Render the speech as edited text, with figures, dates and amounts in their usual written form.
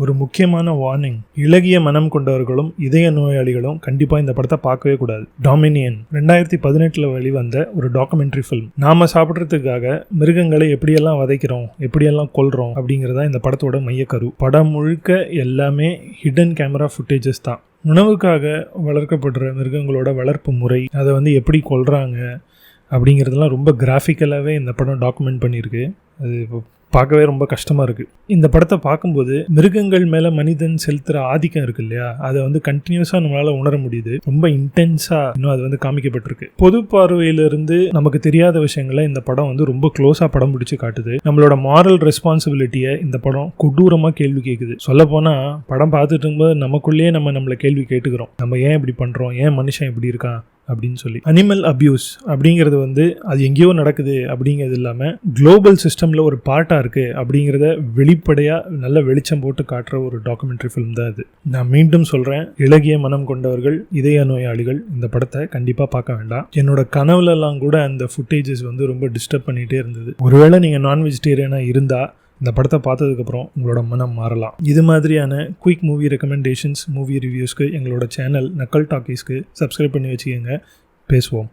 ஒரு முக்கியமான வார்னிங், இளகிய மனம் கொண்டவர்களும் இதய நோயாளிகளும் கண்டிப்பா இந்த படத்தை பார்க்கவே கூடாது. டாமினியன் 2018 வெளிவந்த ஒரு டாக்குமெண்ட்ரி ஃபிலிம். நாம சாப்பிட்றதுக்காக மிருகங்களை எப்படியெல்லாம் வதைக்கிறோம், எப்படியெல்லாம் கொல்றோம் அப்படிங்கிறதா இந்த படத்தோட மையக்கரு. படம் முழுக்க எல்லாமே ஹிடன் கேமரா ஃபுட்டேஜஸ் தான். உணவுக்காக வளர்க்கப்படுற மிருகங்களோட வளர்ப்பு முறை, அதை எப்படி கொல்றாங்க அப்படிங்கிறதுலாம் ரொம்ப கிராஃபிக்கலாகவே இந்த படம் டாக்குமெண்ட் பண்ணியிருக்கு. அது பார்க்கவே ரொம்ப கஷ்டமாக இருக்குது. இந்த படத்தை பார்க்கும்போது மிருகங்கள் மேலே மனிதன் செலுத்துகிற ஆதிக்கம் இருக்குது இல்லையா, அதை கண்டினியூஸாக நம்மளால் உணர முடியுது. ரொம்ப இன்டென்ஸாக இன்னும் அது சொல்லப்பட்டிருக்கு. பொது பார்வையிலிருந்து நமக்கு தெரியாத விஷயங்களை இந்த படம் ரொம்ப க்ளோஸாக படம் பிடிச்சி காட்டுது. நம்மளோட மாரல் ரெஸ்பான்சிபிலிட்டியை இந்த படம் கொடூரமாக கேள்வி கேட்குது. சொல்லப்போனால் படம் பார்த்துட்டு இருக்கும்போது நமக்குள்ளேயே நம்மளை கேள்வி கேட்டுக்கிறோம். நம்ம ஏன் இப்படி பண்ணுறோம், ஏன் மனுஷன் இப்படி இருக்கான் அப்படின்னு சொல்லி. அனிமல் அபியூஸ் அப்படிங்கிறது அது எங்கேயோ நடக்குது அப்படிங்கிறது இல்லாமல் குளோபல் சிஸ்டமில் ஒரு பார்ட்டாக இருக்குது அப்படிங்கிறத வெளிப்படையாக நல்ல வெளிச்சம் போட்டு காட்டுற ஒரு டாக்குமெண்ட்ரி ஃபிலிம் தான் இது. நான் மீண்டும் சொல்கிறேன், இளகிய மனம் கொண்டவர்கள், இதய நோயாளிகள் இந்த படத்தை கண்டிப்பாக பார்க்க வேண்டாம். என்னோட கனவுலலாம் கூட அந்த ஃபுட்டேஜஸ் ரொம்ப டிஸ்டர்ப் பண்ணிகிட்டே இருந்தது. ஒருவேளை நீங்கள் நான் வெஜிடேரியனாக இருந்தால் இந்த படத்தை பார்த்ததுக்கப்புறம் உங்களோட மனம் மாறலாம். இது மாதிரியான குயிக் மூவி ரெக்கமெண்டேஷன்ஸ், மூவி ரிவ்யூஸ்க்கு எங்களோட சேனல் நக்கல் டாக்கீஸ்க்கு சப்ஸ்கிரைப் பண்ணி வச்சுக்கோங்க. பேசுவோம்.